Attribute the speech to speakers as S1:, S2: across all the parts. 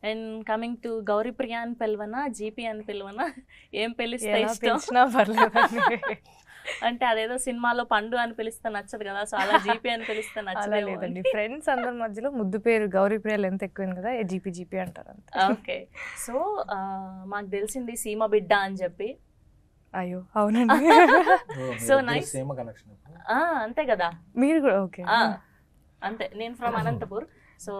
S1: And coming to Gouri Priya అని పిలవనా GP అని పిలవనా ఏం పిలిస్తే
S2: ఎలా
S1: ఇష్టం
S2: పిలిచినా పర్లేదండి.
S1: అంటే అదేదో సినిమాలో పండు అని పిలిస్తే నచ్చదు కదా, సో అలా జీపీ అని పిలిస్తే
S2: అలా
S1: నచ్చదేమో
S2: లేదండి,
S1: అని.
S2: ఫ్రెండ్స్ అందరి మధ్యలో ముద్దు పేరు గౌరీప్రియ లెంత్ ఎక్కువైంది కదా, జీపీ జీపీ అంటారు అంతే.
S1: ఓకే, సో మాకు తెలిసింది సీమ బిడ్డ అని చెప్పి.
S2: అయ్యో అవునండి.
S1: So nice,
S3: same connection.
S1: అంతే కదా.
S2: మీరు కూడా ఓకే.
S1: అంతే, నేను ఫ్రమ్ అనంతపూర్. సో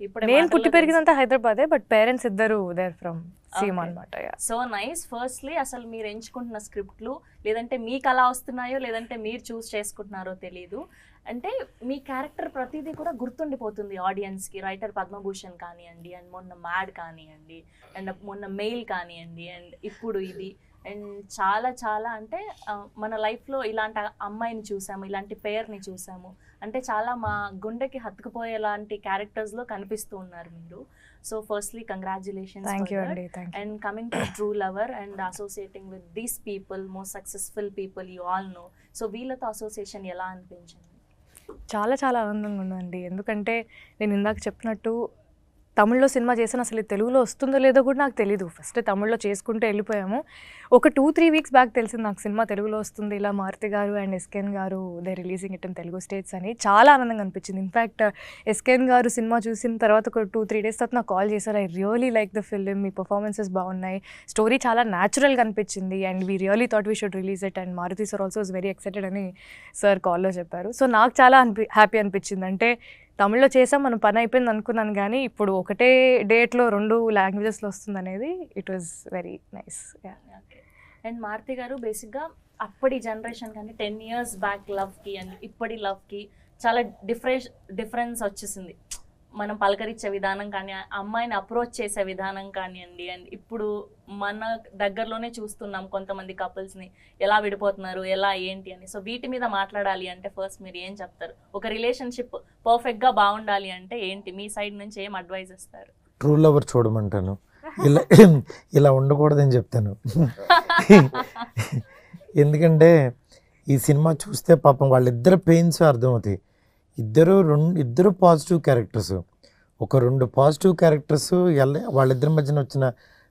S1: ఇప్పుడు
S2: నేను పుట్టి పెరిగినంత హైదరాబాదే, బట్ పేరెంట్స్ ఇద్దరు దేర్ ఫ్రమ్ సీమ అనమాట.
S1: So nice. ఫస్ట్లీ అసలు మీరు ఎంచుకుంటున్న స్క్రిప్ట్లు లేదంటే మీకు అలా వస్తున్నాయో లేదంటే మీరు చూస్ చేసుకుంటున్నారో తెలీదు, అంటే మీ క్యారెక్టర్ ప్రతిదీ కూడా గుర్తుండిపోతుంది ఆడియన్స్కి. రైటర్ పద్మభూషణ్ కానివ్వండి, అండ్ మొన్న మ్యాడ్ కానివ్వండి, అండ్ మొన్న మెయిల్ కానివ్వండి, అండ్ ఇప్పుడు ఇది, అండ్ చాలా చాలా అంటే మన లైఫ్లో ఇలాంటి అమ్మాయిని చూసాము, ఇలాంటి పేరుని చూసాము, అంటే చాలా మా గుండెకి హత్తుకుపోయేలాంటి క్యారెక్టర్స్లో కనిపిస్తూ ఉన్నారు మీరు. So firstly congratulations.
S2: Thank you అండి.
S1: And coming to true lover and associating with these people, most successful people you all know, so వీళ్ళతో అసోసియేషన్ ఎలా అనిపించింది?
S2: చాలా చాలా ఆనందంగా ఉందండి, ఎందుకంటే నేను ఇందాక చెప్పినట్టు తమిళ్లో సినిమా చేసాను, అసలు తెలుగులో వస్తుందో లేదో కూడా నాకు తెలీదు. ఫస్ట్ తమిళ్లో చేసుకుంటూ వెళ్ళిపోయాము. ఒక 2-3 వీక్స్ బ్యాక్ తెలిసింది నాకు సినిమా తెలుగులో వస్తుంది, ఇలా మారుతి గారు అండ్ ఎస్కేన్ గారు they releasing it in Telugu states అని. చాలా ఆనందంగా అనిపించింది. ఇన్ఫ్యాక్ట్ ఎస్కేన్ గారు సినిమా చూసిన తర్వాత ఒక 2-3 డేస్ తర్వాత నాకు కాల్ చేశారు, I really like the film, మీ పర్ఫార్మెన్సెస్ బాగున్నాయి, స్టోరీ చాలా న్యాచురల్గా అనిపించింది, and we really thought we should release it, and Maruthi sir also is very excited అని సార్ కాల్లో చెప్పారు. సో నాకు చాలా హ్యాపీ అనిపించింది. అంటే తమిళ్లో చేసాం, మనం పని అయిపోయింది అనుకున్నాను, కానీ ఇప్పుడు ఒకటే డేట్లో 2 లాంగ్వేజెస్లో వస్తుంది అనేది it was very nice.
S1: And Maruthi గారు బేసిక్గా అప్పటి జనరేషన్ కానీ 10 years బ్యాక్ లవ్కి అండ్ ఇప్పటి లవ్కి చాలా డిఫరెన్స్ వచ్చేసింది. మనం పలకరించే విధానం కానీ, అమ్మాయిని అప్రోచ్ చేసే విధానం కానివ్వండి, అండ్ ఇప్పుడు మన దగ్గరలోనే చూస్తున్నాం కొంతమంది కపుల్స్ని ఎలా విడిపోతున్నారు, ఎలా ఏంటి అని. సో వీటి మీద మాట్లాడాలి అంటే ఫస్ట్ మీరు ఏం చెప్తారు? ఒక రిలేషన్షిప్ పర్ఫెక్ట్గా బాగుండాలి అంటే ఏంటి మీ సైడ్ నుంచి ఏం అడ్వైజ్ ఇస్తారు?
S3: ట్రూ లవర్ చూడమంటాను, ఇలా ఇలా ఉండకూడదని చెప్తాను. ఎందుకంటే ఈ సినిమా చూస్తే పాపం వాళ్ళిద్దరు పెయిన్స్ అర్థమవుతాయి. ఇద్దరు పాజిటివ్ క్యారెక్టర్స్, ఒక 2 పాజిటివ్ క్యారెక్టర్స్ వాళ్ళిద్దరి మధ్యన వచ్చిన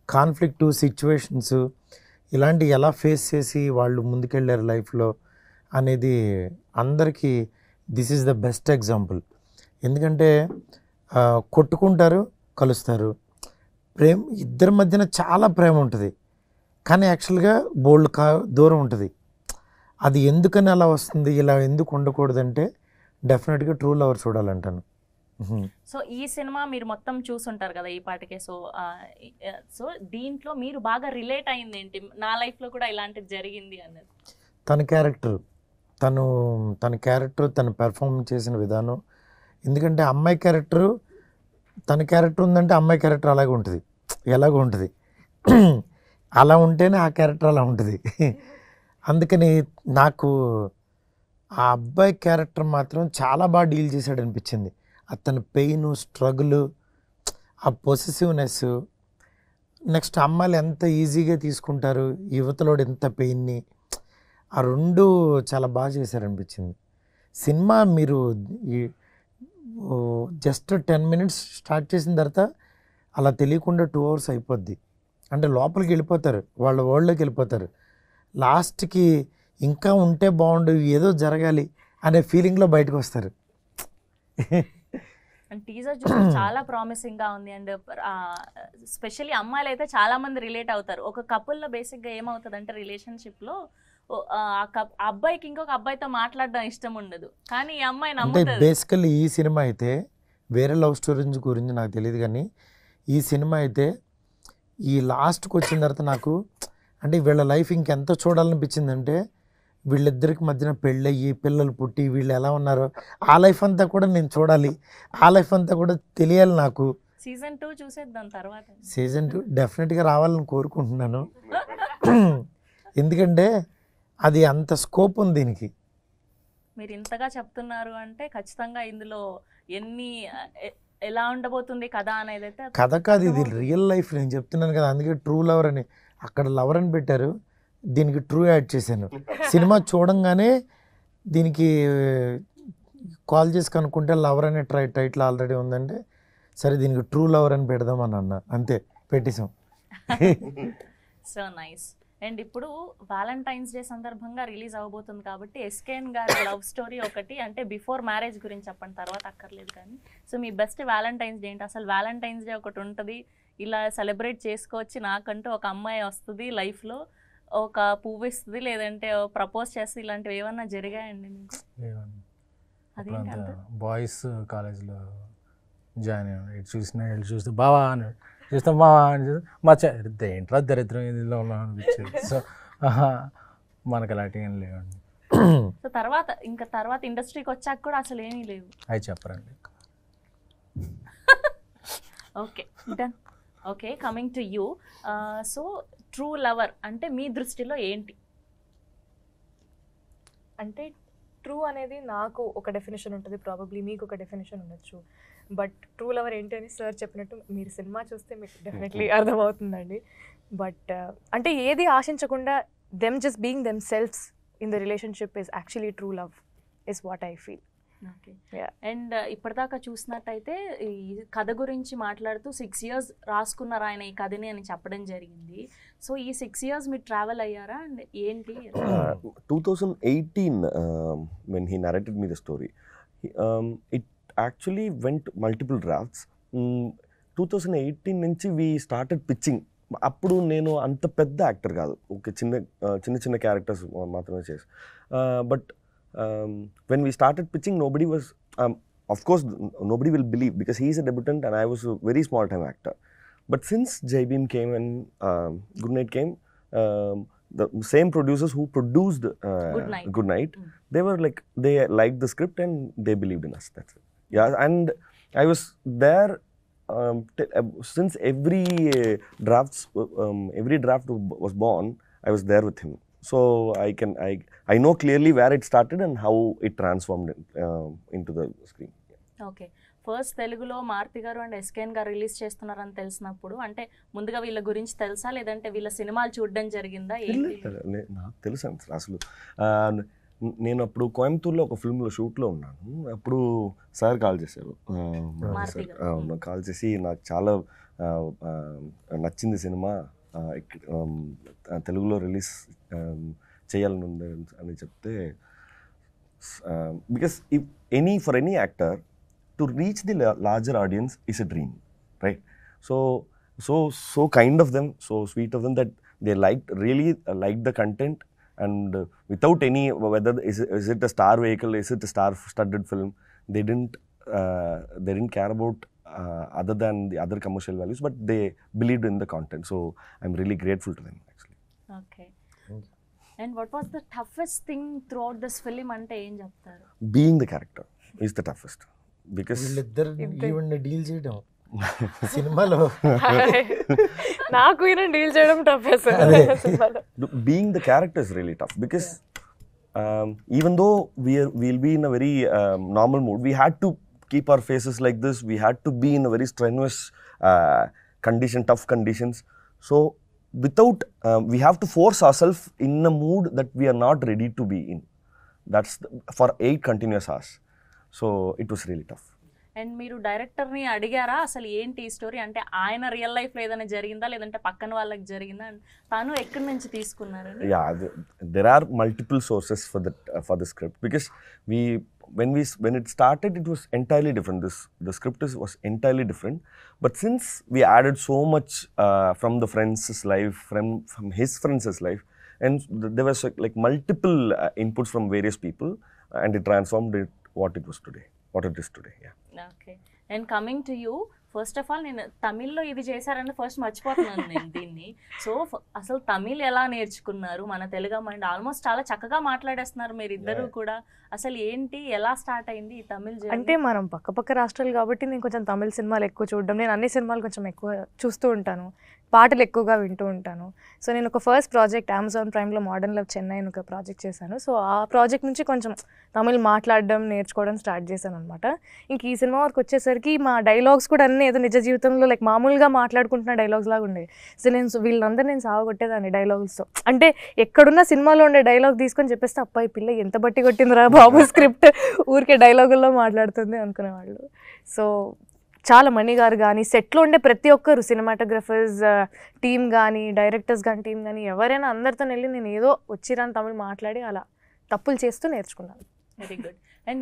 S3: కాన్ఫ్లిక్ట్ సిచ్యువేషన్స్ ఇలాంటి ఎలా ఫేస్ చేసి వాళ్ళు ముందుకెళ్ళారు లైఫ్లో అనేది అందరికీ this is the best example. ఎందుకంటే కొట్టుకుంటారు, కలుస్తారు, ఇద్దరి మధ్యన చాలా ప్రేమ ఉంటుంది, కానీ యాక్చువల్గా దూరం ఉంటుంది. అది ఎందుకని అలా వస్తుంది, ఇలా ఎందుకు ఉండకూడదంటే డెఫినెట్గా ట్రూ లవర్ చూడాలంటాను.
S1: సో ఈ సినిమా మీరు మొత్తం చూసుంటారు కదా ఈ పాటికే. సో దీంట్లో మీరు బాగా రిలేట్ అయింది ఏంటి, నా లైఫ్లో కూడా ఇలాంటిది జరిగింది అన్నది?
S3: తన క్యారెక్టర్ తను పెర్ఫార్మ్ చేసిన విధానం. ఎందుకంటే అమ్మాయి క్యారెక్టరు, తన క్యారెక్టర్ ఉందంటే అమ్మాయి క్యారెక్టర్ అలాగే ఉంటుంది, ఎలాగో ఉంటుంది, అలా ఉంటేనే ఆ క్యారెక్టర్ అలా ఉంటుంది. అందుకని నాకు ఆ అబ్బాయి క్యారెక్టర్ మాత్రం చాలా బాగా డీల్ చేశాడు అనిపించింది. అతని పెయిన్, స్ట్రగుల్, ఆ పొసెసివ్నెస్, నెక్స్ట్ అమ్మాయిలు ఎంత ఈజీగా తీసుకుంటారు, యువతలోడు ఎంత పెయిన్ని, ఆ 2 చాలా బాగా చేశారనిపించింది. సినిమా మీరు జస్ట్ 10 minutes స్టార్ట్ చేసిన తర్వాత అలా తెలియకుండా 2 hours అయిపోద్ది. అంటే లోపలికి వెళ్ళిపోతారు, వాళ్ళ వరల్డ్లోకి వెళ్ళిపోతారు. లాస్ట్కి ఇంకా ఉంటే బాగుండు, ఏదో జరగాలి అనే ఫీలింగ్లో బయటకు వస్తారు.
S1: అండ్ టీజర్ చూస్తే చాలా ప్రామిసింగ్గా ఉంది. అండ్ స్పెషల్లీ అమ్మాయిలు అయితే చాలా మంది రిలేట్ అవుతారు. ఒక కపుల్లో బేసిక్గా ఏమవుతుంది అంటే రిలేషన్షిప్లో అబ్బాయికి ఇంకొక అబ్బాయితో మాట్లాడడం ఇష్టం ఉండదు, కానీ ఈ అమ్మాయి
S3: అంటే
S1: నమ్ముతుంది.
S3: బేసికల్లీ ఈ సినిమా అయితే వేరే లవ్ స్టోరీస్ గురించి నాకు తెలియదు, కానీ ఈ సినిమా అయితే ఈ లాస్ట్కి వచ్చిన తర్వాత నాకు అంటే వీళ్ళ లైఫ్ ఇంకెంత చూడాలనిపించిందంటే, వీళ్ళిద్దరికి మధ్యన పెళ్ళయ్యి పిల్లలు పుట్టి వీళ్ళు ఎలా ఉన్నారో ఆ లైఫ్ అంతా కూడా నేను చూడాలి, ఆ లైఫ్ అంతా కూడా తెలియాలి నాకు.
S1: సీజన్ 2 చూసేద్దాం తర్వాత.
S3: సీజన్ 2 డెఫినెట్గా రావాలని కోరుకుంటున్నాను. ఎందుకంటే అది అంత స్కోప్ ఉంది దీనికి.
S1: మీరు ఇంతగా చెప్తున్నారు అంటే ఖచ్చితంగా ఇందులో ఎలా ఉండబోతుంది కథ అనేది అయితే
S3: కథ కాదు, ఇది రియల్ లైఫ్. నేను చెప్తున్నాను కదా, అందుకే ట్రూ లవర్ అని అక్కడ లవర్ అని పెట్టారు, దీనికి ట్రూ యాడ్ చేశాను. సినిమా చూడంగానే దీనికి కాల్ చేసి కనుక్కుంటే లవర్ అనే టైటిల్ ఆల్రెడీ ఉందంటే సరే దీనికి ట్రూ లవర్ అని పెడదామని అన్న, అంతే పెట్టేసాం.
S1: So nice. అండ్ ఇప్పుడు వ్యాలంటైన్స్ డే సందర్భంగా రిలీజ్ అవబోతుంది కాబట్టి ఎస్కేఎన్ గారి లవ్ స్టోరీ ఒకటి, అంటే బిఫోర్ మ్యారేజ్ గురించి చెప్పండి, తర్వాత అక్కర్లేదు కానీ. సో మీ బెస్ట్ వ్యాలంటైన్స్ డే ఏంటి? అసలు వ్యాలంటైన్స్ డే ఒకటి ఉంటుంది, ఇలా సెలబ్రేట్ చేసుకోవచ్చు, నాకంటూ ఒక అమ్మాయి వస్తుంది లైఫ్లో, ఒక పువ్వు ఇస్తుంది, లేదంటే ప్రపోజ్ చేస్తుంది, ఇలాంటివి ఏమన్నా జరిగాయండి మీకు? అదేంటి అంత
S4: బాయ్స్ కాలేజ్లో జాయిన్ అయ్యాను, ఇటు చూస్తే బావా అని చూస్తాం, బావా అని చూస్తే మా ఏంట్రా దరిద్రం ఇదిలో ఉన్నాం అనిపించేది. సో మనకు అలాంటివి ఏం లేవండి.
S1: సో తర్వాత ఇండస్ట్రీకి వచ్చాక కూడా అసలు ఏమీ లేవు?
S4: అవి చెప్పరండి.
S1: Okay done. Okay, coming to you. So true lover అంటే మీ దృష్టిలో ఏంటి?
S2: అంటే ట్రూ అనేది నాకు ఒక డెఫినేషన్ ఉంటుంది, ప్రాబబ్లీ మీకు ఒక డెఫినేషన్ ఉండొచ్చు. బట్ ట్రూ లవర్ ఏంటి అని సార్ చెప్పినట్టు మీరు సినిమా చూస్తే మీకు డెఫినెట్లీ అర్థమవుతుందండి. బట్ అంటే ఏది ఆశించకుండా them just being themselves in the relationship is actually true love is what I feel.
S1: Okay. And ఇప్పటిదాకా చూసినట్టయితే ఈ కథ గురించి మాట్లాడుతూ 6 years రాసుకున్నారు ఆయన ఈ కథని అని చెప్పడం జరిగింది. సో ఈ 6 years మీరు ట్రావెల్ అయ్యారా అండ్ ఏంటి?
S5: 2018 when he narrated me the story, it actually went multiple drafts. 2018 నుంచి we started pitching. అప్పుడు నేను అంత పెద్ద యాక్టర్ కాదు, ఒక చిన్న క్యారెక్టర్స్ మాత్రమే చేసి. But when we started pitching, nobody was, of course nobody will believe because he is a debutant and I was a very small time actor. But since Jai Bhim came and Good Night came, the same producers who produced Good Night, they were like, they liked the script and they believed in us. That's it. Yeah, and I was there since every draft was born. I was there with him. So I know clearly where it started and how it transformed into the screen.
S1: Okay. First తెలుగులో మారుతి గారు and SKN గారు release చేస్తున్నారని తెలిసినప్పుడు అంటే ముందుగా వీళ్ళ గురించి తెలుసా, లేదంటే వీళ్ళ సినిమాలు చూడడం జరిగిందా?
S5: నాకు తెలుసు అసలు. నేను అప్పుడు కోయంబత్తూరులో ఒక ఫిల్మ్లో షూట్లో ఉన్నాను. అప్పుడు సార్ కాల్ చేశారు, కాల్ చేసి నాకు చాలా నచ్చింది సినిమా, తెలుగులో రిలీజ్ చేయాలని ఉంది అని చెప్తే, because for any actor to reach the larger audience is a dream, right? So kind of them, so sweet of them that they really liked the content, and without any, whether is it a star vehicle, is it a star-studded film, they didn't care about other than the other commercial values, but they believed in the content. So I'm really grateful to them actually.
S1: Okay. And what was the toughest thing throughout this film ante em cheptaru?
S5: Being the character is the toughest, because
S3: వీళ్ళిద్దరు even deal చేయడం సినిమాలో
S2: నాకు ఈయన deal చేయడం tough.
S5: being the character is really tough, because even though we'll be in a very normal mood, we had to keep our faces like this, we had to be in a very strenuous tough conditions. So without we have to force ourselves in a mood that we are not ready to be in. That's for 8 continuous hours. So it was really tough.
S1: And మీరు డైరెక్టర్ని అడిగారా అసలు ఏంటి ఈ story, అంటే ఆయన real లైఫ్లో ఏదైనా జరిగిందా లేదంటే పక్కన వాళ్ళకి జరిగిందా, తను ఎక్కడి నుంచి తీసుకున్నారు?
S5: Yeah, there are multiple sources for the script, because when it started, it was entirely different. The script was entirely different, but since we added so much from the friends' life, from his friends' life, and there was like multiple inputs from various people, and it transformed it what it is today. Yeah.
S1: Okay. And coming to you, first of all నేను తమిళ్లో ఇది చేశారని first మర్చిపోతున్నాను నేను దీన్ని. So అసలు తమిళ్ ఎలా నేర్చుకున్నారు? మన తెలుగు అమ్మాయి ఆల్మోస్ట్ చాలా చక్కగా మాట్లాడేస్తున్నారు మీరు ఇద్దరు కూడా. అసలు ఏంటి, ఎలా స్టార్ట్ అయింది ఈ తమిళ్?
S2: అంటే మనం పక్క రాష్ట్రాలు కాబట్టి నేను కొంచెం తమిళ సినిమాలు ఎక్కువ చూడడం, నేను అన్ని సినిమాలు కొంచెం ఎక్కువ చూస్తూ ఉంటాను, పాటలు ఎక్కువగా వింటూ ఉంటాను. సో నేను ఒక ఫస్ట్ ప్రాజెక్ట్ అమెజాన్ ప్రైమ్లో మోడర్న్ లవ్ చెన్నై అని ఒక ప్రాజెక్ట్ చేశాను. సో ఆ ప్రాజెక్ట్ నుంచి కొంచెం తమిళ్ మాట్లాడడం నేర్చుకోవడం స్టార్ట్ చేశాను అనమాట. ఇంక ఈ సినిమా వరకు వచ్చేసరికి మా డైలాగ్స్ కూడా అన్నీ ఏదో నిజ జీవితంలో లైక్ మామూలుగా మాట్లాడుకుంటున్న డైలాగ్స్ లాగా ఉండేవి. సో వీళ్ళందరూ నేను సాగొట్టేదాన్ని డైలాగ్స్తో. అంటే ఎక్కడున్న సినిమాలో ఉండే డైలాగ్ తీసుకొని చెప్పేస్తే అబ్బాయి పిల్ల ఎంత బట్టి కొట్టిందిరా బాబు, స్క్రిప్ట్ ఊరికే డైలాగుల్లో మాట్లాడుతుంది అనుకునేవాళ్ళు. సో చాలా మణి గారు కానీ సెట్లో ఉండే ప్రతి ఒక్కరు సినిమాటోగ్రఫర్స్ టీమ్ కానీ డైరెక్టర్స్ కానీ టీం కానీ ఎవరైనా అందరితో వెళ్ళి నేను ఏదో వచ్చిరాని తమిళ్ మాట్లాడి అలా తప్పులు చేస్తూ నేర్చుకున్నాను.
S1: Very good. అండ్